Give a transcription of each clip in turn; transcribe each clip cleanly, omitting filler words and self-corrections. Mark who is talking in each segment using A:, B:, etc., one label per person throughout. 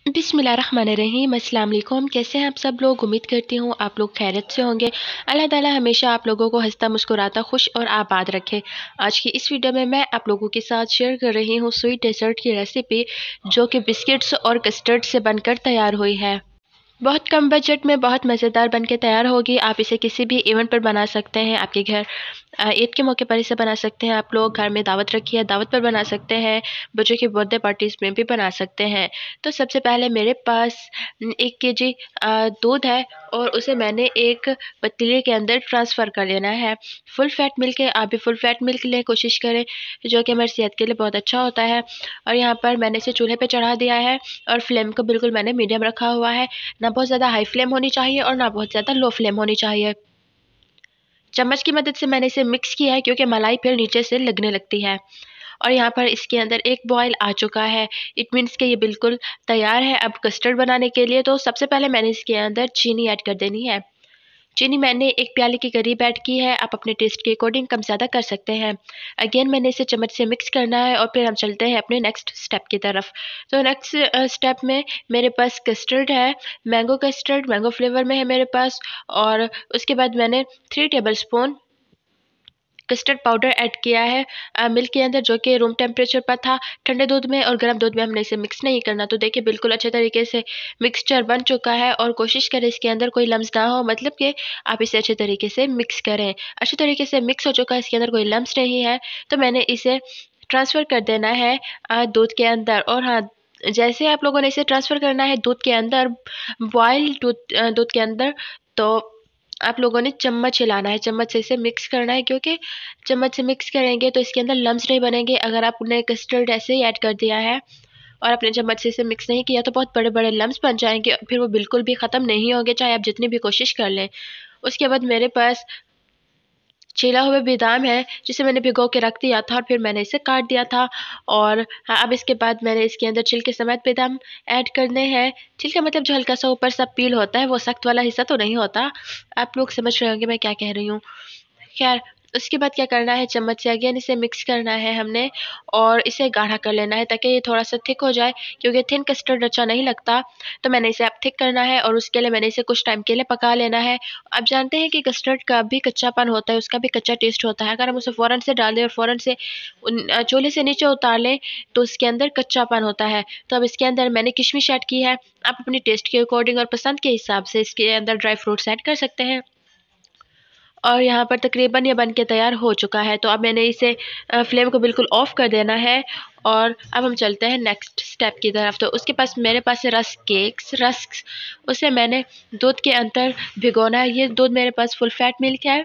A: बिस्मिल्लाहिर्रहमानिर्रहीम। अस्सलाम वालेकुम। कैसे हैं आप सब लोग? उम्मीद करती हूँ आप लोग खैरियत से होंगे। अल्लाह ताला हमेशा आप लोगों को हंसता मुस्कुराता खुश और आबाद रखे। आज की इस वीडियो में मैं आप लोगों के साथ शेयर कर रही हूँ स्वीट डेजर्ट की रेसिपी, जो कि बिस्किट्स और कस्टर्ड से बनकर तैयार हुई है। बहुत कम बजट में बहुत मज़ेदार बनके तैयार होगी। आप इसे किसी भी इवेंट पर बना सकते हैं। आपके घर ईद के मौके पर इसे बना सकते हैं। आप लोग घर में दावत रखी है, दावत पर बना सकते हैं। बच्चों की बर्थडे पार्टीज़ में भी बना सकते हैं। तो सबसे पहले मेरे पास 1 केजी दूध है और उसे मैंने एक पतीले के अंदर ट्रांसफ़र कर लेना है। फुल फैट मिल्क है, आप भी फुल फैट मिल्क लें, कोशिश करें, जो कि हमारी सेहत के लिए बहुत अच्छा होता है। और यहाँ पर मैंने इसे चूल्हे पे चढ़ा दिया है और फ्लेम को बिल्कुल मैंने मीडियम रखा हुआ है। ना बहुत ज़्यादा हाई फ्लेम होनी चाहिए और ना बहुत ज़्यादा लो फ्लेम होनी चाहिए। चम्मच की मदद से मैंने इसे मिक्स किया है, क्योंकि मलाई फिर नीचे से लगने लगती है। और यहाँ पर इसके अंदर एक बॉयल आ चुका है। इट मीन्स कि ये बिल्कुल तैयार है अब कस्टर्ड बनाने के लिए। तो सबसे पहले मैंने इसके अंदर चीनी ऐड कर देनी है। चीनी मैंने 1 प्याले के करीब ऐड की है। आप अपने टेस्ट के अकॉर्डिंग कम ज़्यादा कर सकते हैं। अगेन मैंने इसे चम्मच से मिक्स करना है और फिर हम चलते हैं अपने नेक्स्ट स्टेप की तरफ। तो नेक्स्ट स्टेप में मेरे पास कस्टर्ड है, मैंगो कस्टर्ड, मैंगो फ्लेवर में है मेरे पास। और उसके बाद मैंने 3 टेबलस्पून कस्टर्ड पाउडर ऐड किया है मिल्क के अंदर, जो कि रूम टेम्परेचर पर था। ठंडे दूध में और गर्म दूध में हमने इसे मिक्स नहीं करना। तो देखिए बिल्कुल अच्छे तरीके से मिक्सचर बन चुका है और कोशिश करें इसके अंदर कोई लम्स ना हो, मतलब कि आप इसे अच्छे तरीके से मिक्स करें। अच्छे तरीके से मिक्स हो चुका है, इसके अंदर कोई लम्स नहीं है। तो मैंने इसे ट्रांसफ़र कर देना है दूध के अंदर। और हाँ, जैसे आप लोगों ने इसे ट्रांसफ़र करना है दूध के अंदर, बॉयल दूध के अंदर, तो आप लोगों ने चम्मच हिलाना है, चम्मच से इसे मिक्स करना है, क्योंकि चम्मच से मिक्स करेंगे तो इसके अंदर लम्स नहीं बनेंगे। अगर आपने कस्टर्ड ऐसे ही ऐड कर दिया है और आपने चम्मच से इसे मिक्स नहीं किया, तो बहुत बड़े-बड़े लम्स बन जाएँगे, फिर वो बिल्कुल भी ख़त्म नहीं होंगे, चाहे आप जितनी भी कोशिश कर लें। उसके बाद मेरे पास छीला हुआ बादाम है, जिसे मैंने भिगो के रख दिया था और फिर मैंने इसे काट दिया था। और हाँ, अब इसके बाद मैंने इसके अंदर छिलके समेत बादाम ऐड करने हैं। छिलका मतलब जो हल्का-सा ऊपर सा पील होता है, वो सख्त वाला हिस्सा तो नहीं होता। आप लोग समझ रहे होंगे मैं क्या कह रही हूँ। ख़ैर, उसके बाद क्या करना है, चम्मच से अगेन इसे मिक्स करना है हमने और इसे गाढ़ा कर लेना है, ताकि ये थोड़ा-सा थिक हो जाए, क्योंकि थिन कस्टर्ड अच्छा नहीं लगता। तो मैंने इसे अब थिक करना है और उसके लिए मैंने इसे कुछ टाइम के लिए पका लेना है। आप जानते हैं कि कस्टर्ड का भी कच्चापन होता है, उसका भी कच्चा टेस्ट होता है। अगर हम उसे फ़ौरन से डाल दें और फ़ौरन से चूल्हे से नीचे उतार लें, तो उसके अंदर कच्चापन होता है। तो अब इसके अंदर मैंने किशमिश ऐड की है। आप अपने टेस्ट के अकॉर्डिंग और पसंद के हिसाब से इसके अंदर ड्राई फ्रूट्स ऐड कर सकते हैं। और यहाँ पर तकरीबन ये बन के तैयार हो चुका है। तो अब मैंने इसे फ्लेम को बिल्कुल ऑफ़ कर देना है और अब हम चलते हैं नेक्स्ट स्टेप की तरफ। तो उसके पास मेरे पास है रस्क केक्स, रस्क्स, उसे मैंने दूध के अंदर भिगोना है। ये दूध मेरे पास फुल फैट मिल्क है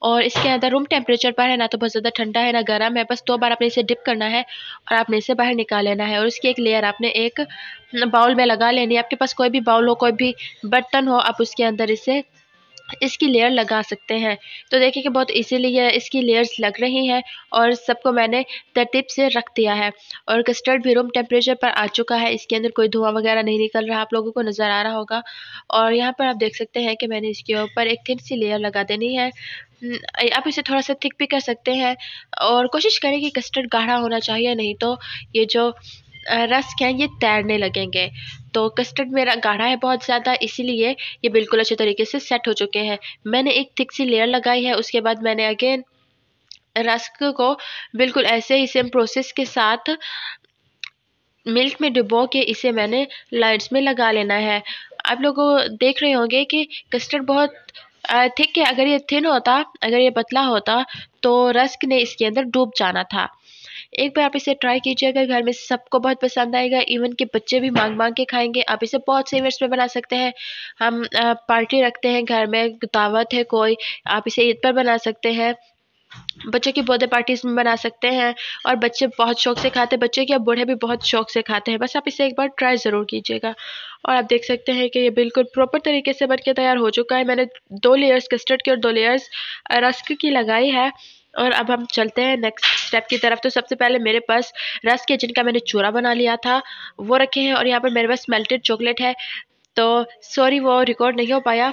A: और इसके अंदर रूम टेम्परेचर पर है, ना तो बहुत ज़्यादा ठंडा है ना गर्म है। बस 2 बार आपने इसे डिप करना है और आपने इसे बाहर निकाल लेना है और उसकी एक लेयर आपने एक बाउल में लगा लेनी है। आपके पास कोई भी बाउल हो, कोई भी बर्तन हो, आप उसके अंदर इसे इसकी लेयर लगा सकते हैं। तो देखिए कि बहुत इज़िली ये इसकी लेयर्स लग रही हैं और सबको मैंने तरतीब से रख दिया है। और कस्टर्ड भी रूम टेम्परेचर पर आ चुका है, इसके अंदर कोई धुआँ वगैरह नहीं निकल रहा, आप लोगों को नज़र आ रहा होगा। और यहाँ पर आप देख सकते हैं कि मैंने इसके ऊपर एक थिन सी लेयर लगा देनी है। आप इसे थोड़ा-सा थिक भी कर सकते हैं और कोशिश करें कि कस्टर्ड गाढ़ा होना चाहिए, नहीं तो ये जो रस्क हैं ये तैरने लगेंगे। तो कस्टर्ड मेरा गाढ़ा है बहुत ज़्यादा, इसीलिए ये बिल्कुल अच्छे तरीके से सेट हो चुके हैं। मैंने एक थिक सी लेयर लगाई है, उसके बाद मैंने अगेन रस्क को बिल्कुल ऐसे ही सेम प्रोसेस के साथ मिल्क में डुबो के इसे मैंने लाइन्स में लगा लेना है। आप लोग देख रहे होंगे कि कस्टर्ड बहुत थिक है। अगर ये थिन होता, अगर ये पतला होता, तो रस्क ने इसके अंदर डूब जाना था। एक बार आप इसे ट्राई कीजिएगा, घर में सबको बहुत पसंद आएगा, इवन कि बच्चे भी माँग-माँग के खाएँगे। आप इसे बहुत से इवेंट्स में बना सकते हैं। हम पार्टी रखते हैं घर में, दावत है कोई, आप इसे ईद पर बना सकते हैं। बच्चों की बर्थडे पार्टीज़ में बना सकते हैं और बच्चे बहुत शौक से खाते हैं, बच्चे क्या बूढ़े भी बहुत शौक से खाते हैं। बस आप इसे एक बार ट्राई ज़रूर कीजिएगा। और आप देख सकते हैं कि ये बिल्कुल प्रॉपर तरीके से बन के तैयार हो चुका है। मैंने 2 लेयर्स कस्टर्ड की और 2 लेयर्स रस्क की लगाई है। और अब हम चलते हैं नेक्स्ट स्टेप की तरफ। तो सबसे पहले मेरे पास रस्क है, जिनका मैंने चूरा बना लिया था, वो रखे हैं और यहाँ पर मेरे पास मेल्टेड चॉकलेट है। तो सॉरी वो रिकॉर्ड नहीं हो पाया।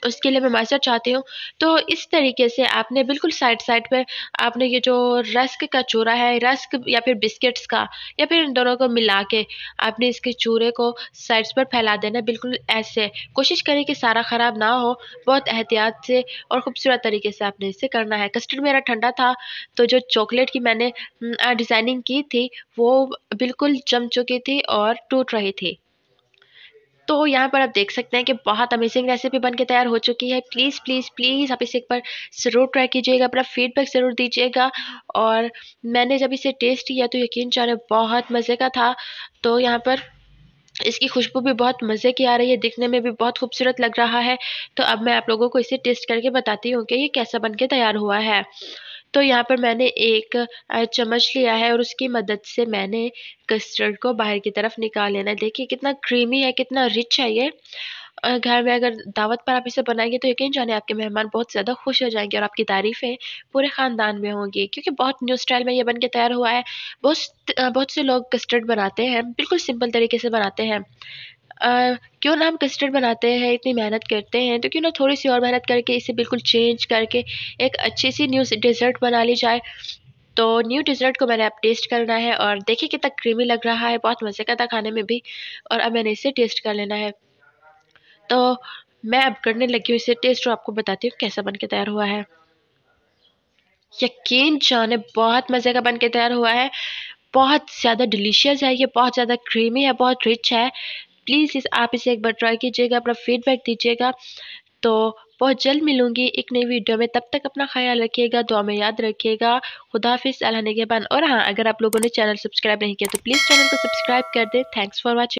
A: उसके लिए मैं माज़रत चाहती हूँ। तो इस तरीके से आपने बिल्कुल साइड-साइड पे आपने ये जो रस्क का चूरा है, रस्क या फिर बिस्किट्स का या फिर इन दोनों को मिला के आपने इसके चूरे को साइड्स पर फैला देना है बिल्कुल ऐसे। कोशिश करें कि सारा ख़राब ना हो, बहुत एहतियात से और खूबसूरत तरीके से आपने इसे करना है। कस्टर्ड मेरा ठंडा था, तो जो चॉकलेट की मैंने डिज़ाइनिंग की थी, वो बिल्कुल जम चुकी थी और टूट रही थी। तो यहाँ पर आप देख सकते हैं कि बहुत अमेज़िंग रेसिपी बन के तैयार हो चुकी है। प्लीज़, प्लीज़, प्लीज़ आप इसे एक बार ज़रूर ट्राई कीजिएगा, अपना फीडबैक ज़रूर दीजिएगा और मैंने जब इसे टेस्ट किया तो यकीन जानिए बहुत मज़े का था। तो यहाँ पर इसकी खुशबू भी बहुत मज़े की आ रही है, दिखने में भी बहुत खूबसूरत लग रहा है। तो अब मैं आप लोगों को इसे टेस्ट करके बताती हूँ कि ये कैसा बन के तैयार हुआ है। तो यहाँ पर मैंने एक चम्मच लिया है और उसकी मदद से मैंने कस्टर्ड को बाहर की तरफ निकाल लेना है। देखिए कितना क्रीमी है, कितना रिच है ये। घर में अगर दावत पर आप इसे बनाएँगे तो यकीन जानिए आपके मेहमान बहुत ज़्यादा खुश हो जाएँगे और आपकी तारीफ़ें पूरे ख़ानदान में होंगी क्योंकि बहुत न्यू स्टाइल में ये बन के तैयार हुआ है। बहुत से लोग कस्टर्ड बनाते हैं, बिल्कुल सिंपल तरीके से बनाते हैं। क्यों ना हम कस्टर्ड बनाते हैं, इतनी मेहनत करते हैं, तो क्यों ना थोड़ी-सी और मेहनत करके इसे बिल्कुल चेंज करके एक अच्छी-सी न्यू स डेज़र्ट बना ली जाए। तो न्यू डेज़र्ट को मैंने अब टेस्ट करना है और देखिए कितना क्रीमी लग रहा है, बहुत मज़े का था खाने में भी और अब मैंने इसे टेस्ट कर लेना है। तो मैं अब करने लगी हूँ इसे टेस्ट और आपको बताती हूँ कैसा बन के तैयार हुआ है। यकीन जाने बहुत मज़े का बन के तैयार हुआ है, बहुत ज़्यादा डिलीशियस है ये, बहुत ज़्यादा क्रीमी है, बहुत रिच है। प्लीज़ आप इसे एक बार ट्राई कीजिएगा, अपना फीडबैक दीजिएगा। तो बहुत जल्द मिलूँगी एक नई वीडियो में, तब तक अपना ख़्याल रखिएगा, दुआ में याद रखिएगा। खुदा हाफ़िज़, अल्लाह निगहबान। और हाँ, अगर आप लोगों ने चैनल सब्सक्राइब नहीं किया तो प्लीज़ चैनल को सब्सक्राइब कर दें। Thanks for watching.